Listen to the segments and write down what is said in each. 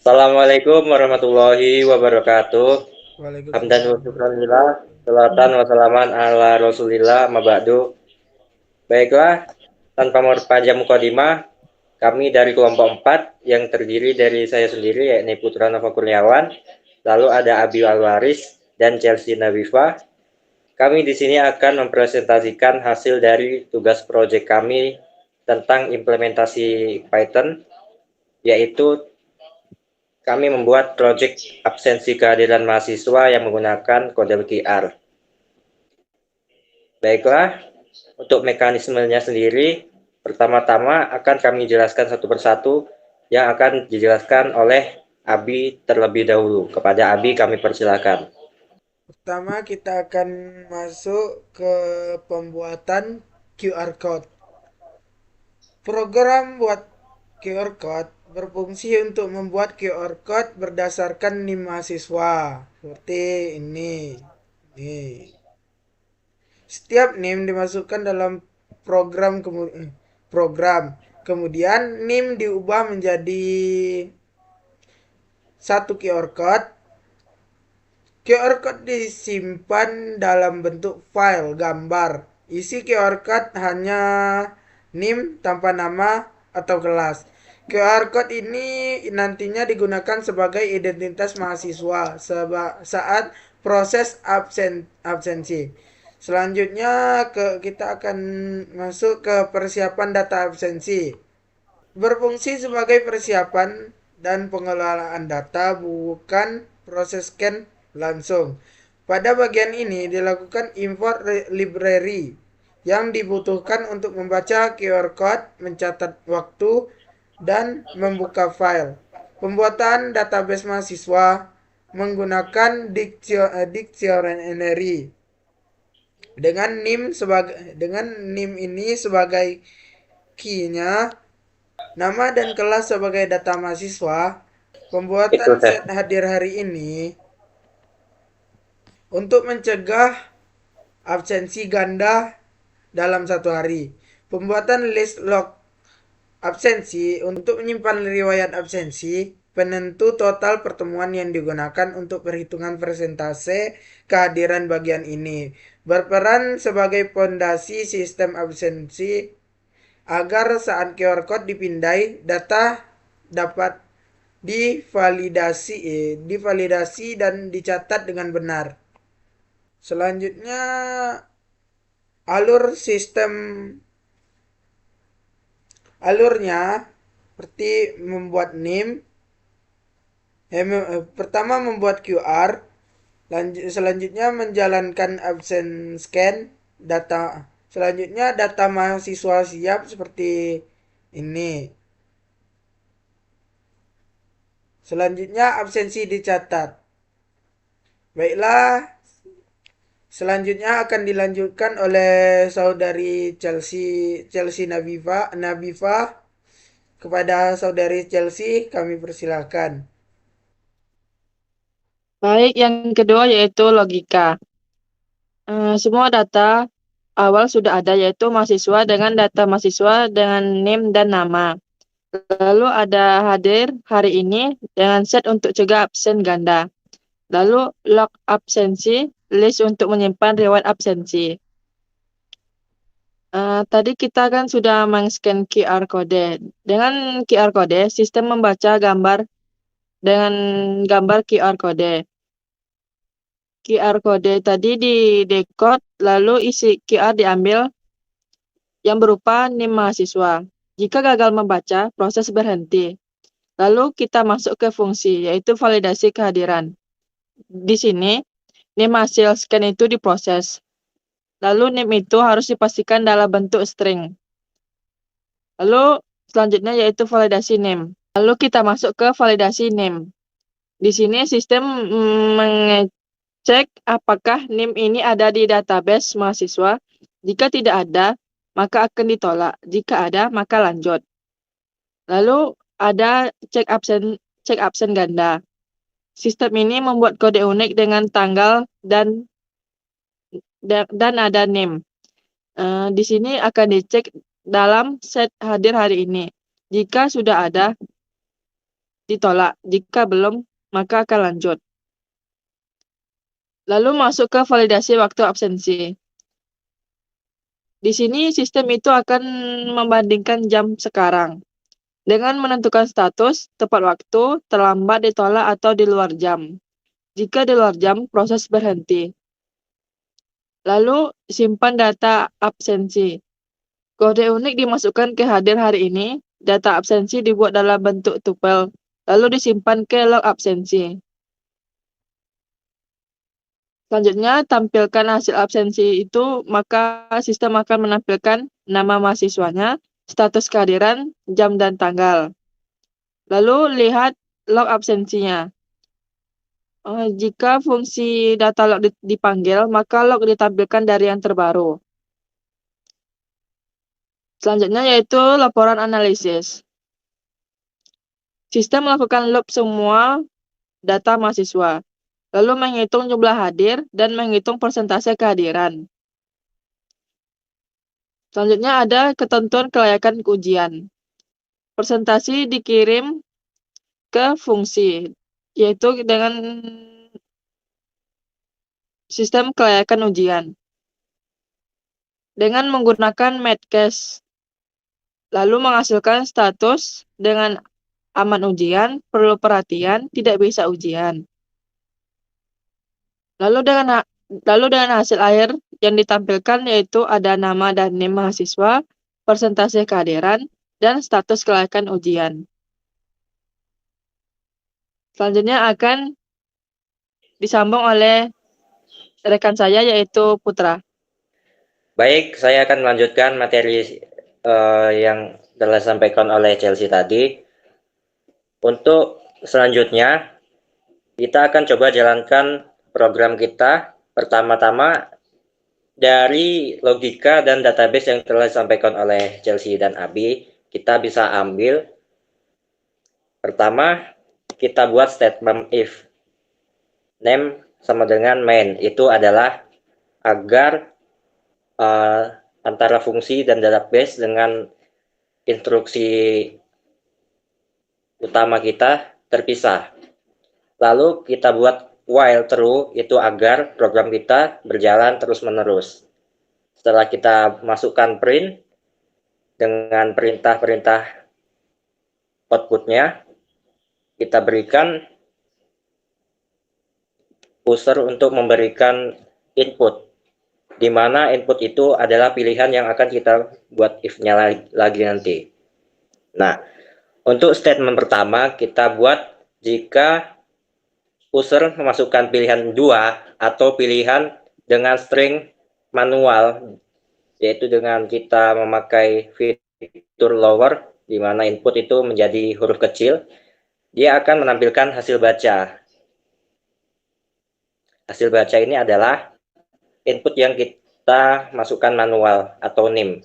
Assalamualaikum warahmatullahi wabarakatuh. Hamdan wa Waalaikumsalam. syukranillah. Salatan wa salaman ala rasulillah mabadu. Baiklah, tanpa memperpanjang mukadimah, kami dari kelompok 4 yang terdiri dari saya sendiri yakni Putra Nova Kurniawan, lalu ada Abi Alwaris dan Chelsea Nabifa. Kami di sini akan mempresentasikan hasil dari tugas proyek kami tentang implementasi Python, yaitu kami membuat proyek absensi kehadiran mahasiswa yang menggunakan kode QR. Baiklah, untuk mekanismenya sendiri, pertama-tama akan kami jelaskan satu persatu yang akan dijelaskan oleh Abi terlebih dahulu. Kepada Abi kami persilakan. Pertama kita akan masuk ke pembuatan QR Code. Program buat QR Code berfungsi untuk membuat QR Code berdasarkan NIM mahasiswa. Seperti ini. Nih. Setiap NIM dimasukkan dalam program. Kemudian NIM diubah menjadi satu QR Code. QR Code disimpan dalam bentuk file gambar. Isi QR Code hanya NIM tanpa nama atau kelas. QR Code ini nantinya digunakan sebagai identitas mahasiswa saat proses absensi. Selanjutnya kita akan masuk ke persiapan data absensi. Berfungsi sebagai persiapan dan pengelolaan data, bukan proses scan langsung. Pada bagian ini dilakukan import library yang dibutuhkan untuk membaca QR code, mencatat waktu, dan membuka file. Pembuatan database mahasiswa menggunakan dictionary dengan NIM ini sebagai key-nya, nama dan kelas sebagai data mahasiswa. Itu Pembuatan saya. set hadir hari ini untuk mencegah absensi ganda dalam satu hari. Pembuatan list log absensi untuk menyimpan riwayat absensi, penentu total pertemuan yang digunakan untuk perhitungan persentase kehadiran bagian ini. Berperan sebagai fondasi sistem absensi agar saat QR code dipindai, data dapat divalidasi dan dicatat dengan benar. Selanjutnya, alur sistem alurnya seperti membuat NIM. Pertama membuat QR, selanjutnya menjalankan absen scan data. Selanjutnya data mahasiswa siap seperti ini. Selanjutnya absensi dicatat. Baiklah, selanjutnya akan dilanjutkan oleh saudari Chelsea Nabifa. Kepada saudari Chelsea kami persilakan. Baik, yang kedua yaitu logika. Semua data awal sudah ada, yaitu mahasiswa dengan data mahasiswa dengan NIM dan nama. Lalu ada hadir hari ini dengan set untuk cegah absen ganda. Lalu log absensi, list untuk menyimpan riwayat absensi. Tadi kita kan sudah men-scan QR code. Dengan QR code, sistem membaca gambar dengan gambar QR code. QR code tadi di decode, lalu isi QR diambil yang berupa NIM mahasiswa. Jika gagal membaca, proses berhenti. Lalu kita masuk ke fungsi, yaitu validasi kehadiran. Di sini, NIM hasil scan itu diproses. Lalu NIM itu harus dipastikan dalam bentuk string. Lalu selanjutnya yaitu validasi NIM. Lalu kita masuk ke validasi NIM. Di sini sistem mengecek apakah NIM ini ada di database mahasiswa. Jika tidak ada, maka akan ditolak. Jika ada, maka lanjut. Lalu ada cek absen ganda. Sistem ini membuat kode unik dengan tanggal dan ada NIM. Di sini akan dicek dalam set hadir hari ini. Jika sudah ada, ditolak. Jika belum, maka akan lanjut. Lalu masuk ke validasi waktu absensi. Di sini sistem itu akan membandingkan jam sekarang dengan menentukan status, tepat waktu, terlambat, ditolak, atau di luar jam. Jika di luar jam, proses berhenti. Lalu simpan data absensi. Kode unik dimasukkan ke hadir hari ini. Data absensi dibuat dalam bentuk tuple, lalu disimpan ke log absensi. Selanjutnya, tampilkan hasil absensi itu, maka sistem akan menampilkan nama mahasiswanya, status kehadiran, jam dan tanggal. Lalu lihat log absensinya. Jika fungsi data log dipanggil, maka log ditampilkan dari yang terbaru. Selanjutnya yaitu laporan analisis. Sistem melakukan loop semua data mahasiswa, lalu menghitung jumlah hadir dan menghitung persentase kehadiran. Selanjutnya ada ketentuan kelayakan ujian. Presentasi dikirim ke fungsi, yaitu dengan sistem kelayakan ujian. Dengan menggunakan Medcast, lalu menghasilkan status dengan aman ujian, perlu perhatian, tidak bisa ujian. Lalu dengan hasil akhir yang ditampilkan yaitu ada nama dan NIM mahasiswa, persentase kehadiran, dan status kelayakan ujian. Selanjutnya akan disambung oleh rekan saya yaitu Putra. Baik, saya akan melanjutkan materi yang telah disampaikan oleh Chelsea tadi. Untuk selanjutnya, kita akan coba jalankan program kita. Pertama-tama dari logika dan database yang telah disampaikan oleh Chelsea dan Abi, kita bisa ambil. Pertama, kita buat statement if name sama dengan main. Itu adalah agar antara fungsi dan database dengan instruksi utama kita terpisah. Lalu kita buat while true, itu agar program kita berjalan terus-menerus. Setelah kita masukkan print dengan perintah-perintah outputnya, kita berikan user untuk memberikan input, di mana input itu adalah pilihan yang akan kita buat if-nya lagi nanti. Nah, untuk statement pertama, kita buat jika user memasukkan pilihan 2 atau pilihan dengan string manual, yaitu dengan kita memakai fitur lower, di mana input itu menjadi huruf kecil, dia akan menampilkan hasil baca. Hasil baca ini adalah input yang kita masukkan manual atau NIM.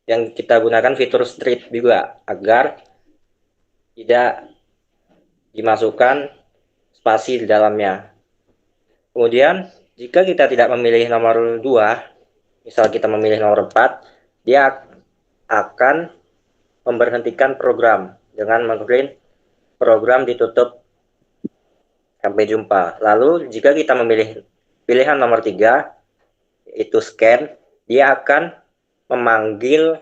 Yang kita gunakan fitur strip juga agar tidak dimasukkan spasi di dalamnya. Kemudian jika kita tidak memilih nomor 2, misal kita memilih nomor 4, dia akan memberhentikan program dengan mengprint program ditutup sampai jumpa. Lalu jika kita memilih pilihan nomor 3, yaitu scan, dia akan memanggil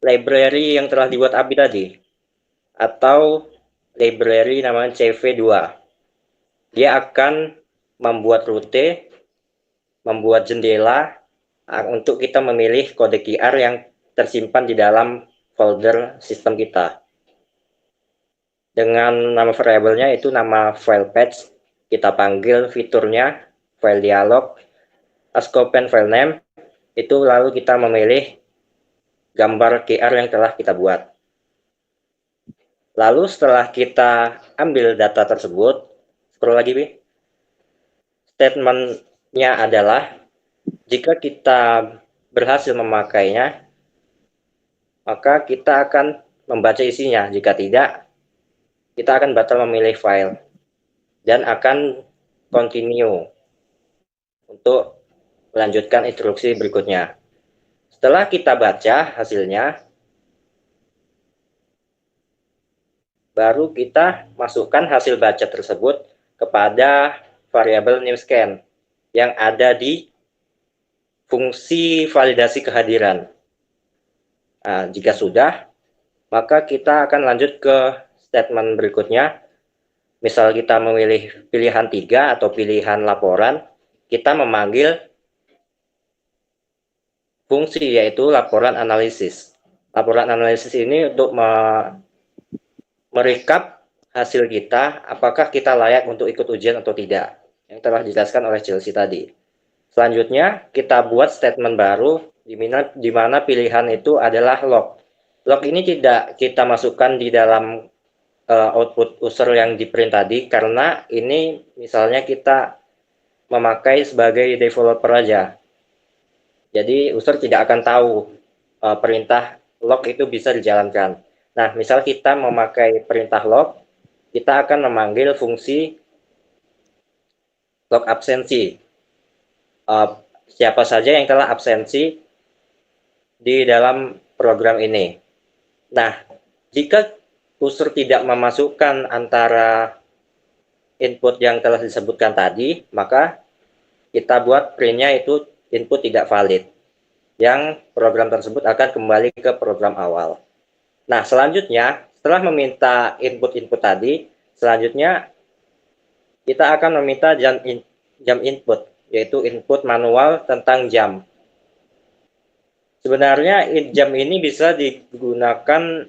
library yang telah dibuat Abi tadi, atau library namanya CV2. Dia akan membuat rute, membuat jendela untuk kita memilih kode QR yang tersimpan di dalam folder sistem kita. Dengan nama variabelnya itu nama file path, kita panggil fiturnya file dialog, scope file name, itu lalu kita memilih gambar QR yang telah kita buat. Lalu setelah kita ambil data tersebut, scroll lagi, Bi. Statementnya adalah jika kita berhasil memakainya, maka kita akan membaca isinya. Jika tidak, kita akan batal memilih file dan akan continue untuk melanjutkan instruksi berikutnya. Setelah kita baca hasilnya, baru kita masukkan hasil baca tersebut kepada variabel name_scan yang ada di fungsi validasi kehadiran. Nah, jika sudah, maka kita akan lanjut ke statement berikutnya. Misal kita memilih pilihan 3 atau pilihan laporan, kita memanggil fungsi yaitu laporan analisis. Laporan analisis ini untuk merekap hasil kita, apakah kita layak untuk ikut ujian atau tidak, yang telah dijelaskan oleh Chelsea tadi. Selanjutnya, kita buat statement baru di mana pilihan itu adalah log. Log ini tidak kita masukkan di dalam output user yang di print tadi, karena ini misalnya kita memakai sebagai developer aja. Jadi user tidak akan tahu perintah log itu bisa dijalankan. Nah, misal kita memakai perintah log, kita akan memanggil fungsi log absensi. Siapa saja yang telah absensi di dalam program ini. Nah, jika user tidak memasukkan antara input yang telah disebutkan tadi, maka kita buat printnya itu input tidak valid, yang program tersebut akan kembali ke program awal. Nah, selanjutnya, setelah meminta input-input tadi, selanjutnya kita akan meminta jam input, yaitu input manual tentang jam. Sebenarnya jam ini bisa digunakan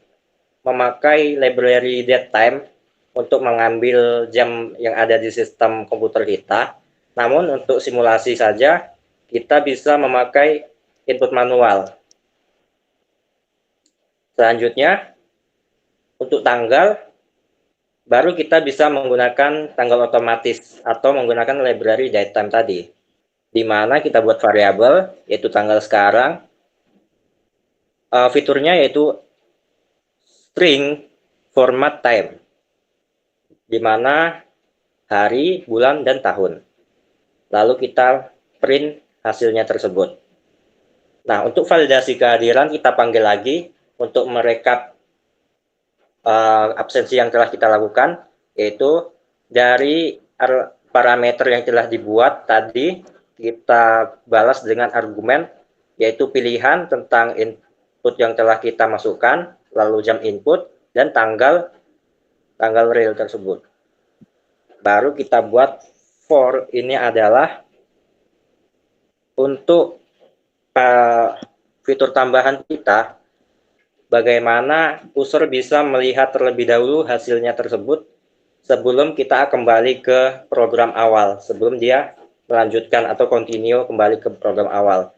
memakai library datetime untuk mengambil jam yang ada di sistem komputer kita. Namun untuk simulasi saja, kita bisa memakai input manual. Selanjutnya, untuk tanggal, baru kita bisa menggunakan tanggal otomatis atau menggunakan library datetime tadi, di mana kita buat variabel, yaitu tanggal sekarang. Fiturnya yaitu string format time, di mana hari, bulan, dan tahun. Lalu kita print hasilnya tersebut. Nah, untuk validasi kehadiran kita panggil lagi untuk merekap absensi yang telah kita lakukan, yaitu dari parameter yang telah dibuat tadi, kita balas dengan argumen, yaitu pilihan tentang input yang telah kita masukkan, lalu jam input, dan tanggal real tersebut. Baru kita buat for, ini adalah untuk fitur tambahan kita, bagaimana user bisa melihat terlebih dahulu hasilnya tersebut sebelum kita kembali ke program awal, sebelum dia melanjutkan atau continue kembali ke program awal.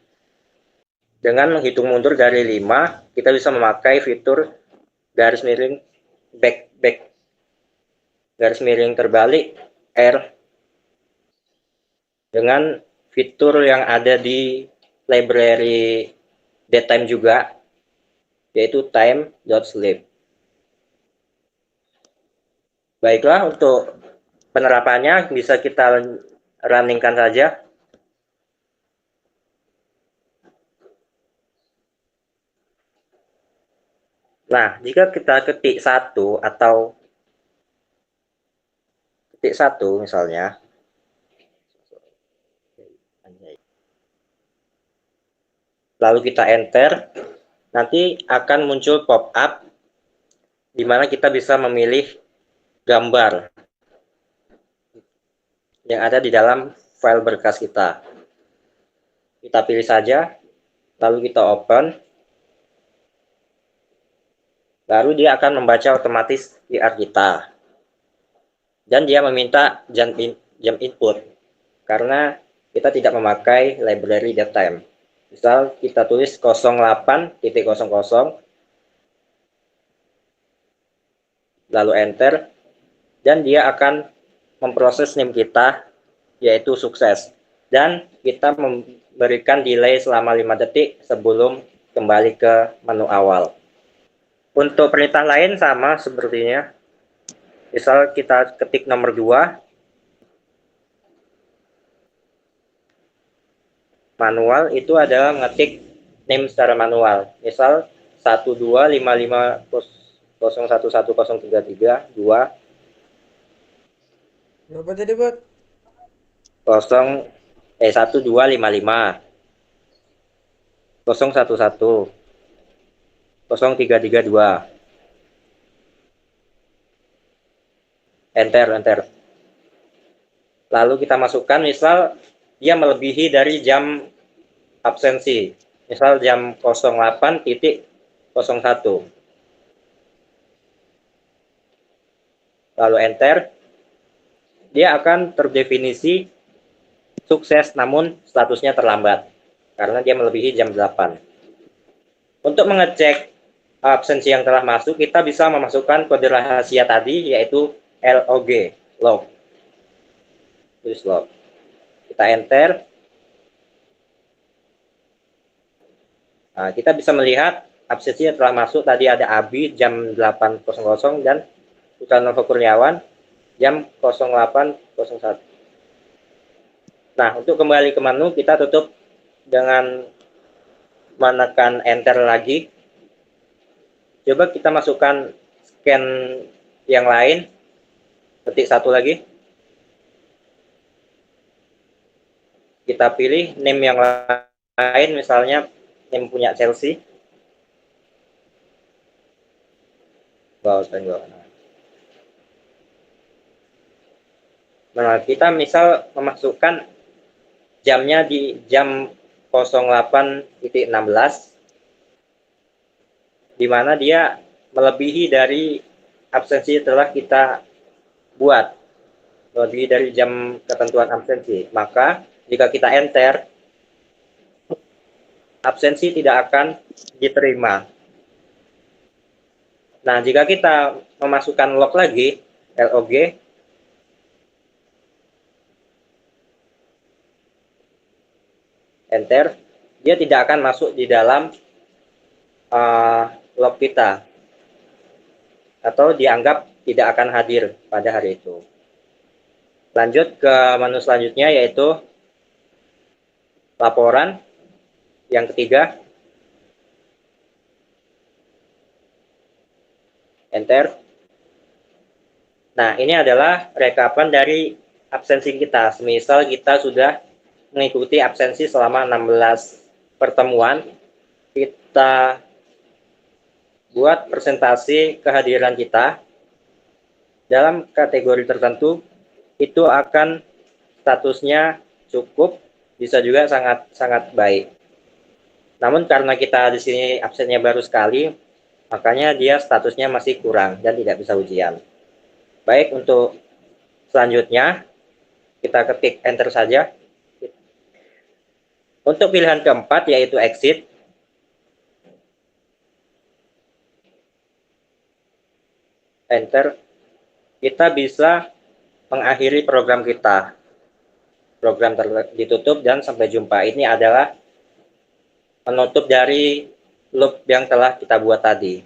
Dengan menghitung mundur dari 5, kita bisa memakai fitur garis miring back, garis miring terbalik R, dengan fitur yang ada di library datetime juga, yaitu time.sleep. Baiklah, untuk penerapannya bisa kita runningkan saja. Nah, jika kita ketik 1 atau ketik 1 misalnya, lalu kita enter, nanti akan muncul pop-up di mana kita bisa memilih gambar yang ada di dalam file berkas kita. Kita pilih saja, lalu kita open. Baru dia akan membaca otomatis QR kita. Dan dia meminta jam input, karena kita tidak memakai library datetime. Misal kita tulis 08.00, lalu enter, dan dia akan memproses name kita, yaitu sukses. Dan kita memberikan delay selama 5 detik sebelum kembali ke menu awal. Untuk perintah lain sama sepertinya. Misal kita ketik nomor 2, manual itu adalah ngetik name secara manual. Misal 1255 011033 2 Berapa tadi, Bot? 1255 011 0332. Enter. Lalu kita masukkan, misal dia melebihi dari jam absensi, misal jam 08.01. Lalu enter, dia akan terdefinisi sukses namun statusnya terlambat karena dia melebihi jam 8. Untuk mengecek absensi yang telah masuk, kita bisa memasukkan kode rahasia tadi, yaitu log, tulis log. Kita enter. Nah, kita bisa melihat absensi yang telah masuk. Tadi ada Abi jam 8.00 dan Putra Nova Kurniawan jam 08.01. Nah, untuk kembali ke menu, kita tutup dengan menekan enter lagi. Coba kita masukkan scan yang lain, ketik satu lagi, kita pilih name yang lain, misalnya name punya Chelsea. Nah, kita misal memasukkan jamnya di jam 08.16, di mana dia melebihi dari absensi telah kita buat, melebihi dari jam ketentuan absensi. Maka jika kita enter, absensi tidak akan diterima. Nah, jika kita memasukkan log lagi, log, enter, dia tidak akan masuk di dalam log kita, atau dianggap tidak akan hadir pada hari itu. Lanjut ke menu selanjutnya, yaitu laporan yang ketiga. Enter. Nah, ini adalah rekapan dari absensi kita. Semisal kita sudah mengikuti absensi selama 16 pertemuan, kita buat presentasi kehadiran kita dalam kategori tertentu, itu akan statusnya cukup, bisa juga sangat baik. Namun karena kita di sini absennya baru sekali, makanya dia statusnya masih kurang dan tidak bisa ujian. Baik, untuk selanjutnya kita ketik enter saja. Untuk pilihan keempat, yaitu exit, enter, kita bisa mengakhiri program kita. Program ditutup dan sampai jumpa. Ini adalah penutup dari loop yang telah kita buat tadi,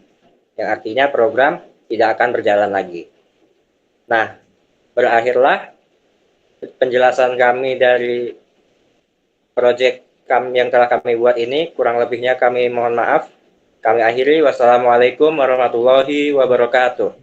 yang artinya program tidak akan berjalan lagi. Nah, berakhirlah penjelasan kami dari proyek yang telah kami buat ini. Kurang lebihnya kami mohon maaf. Kami akhiri. Wassalamualaikum warahmatullahi wabarakatuh.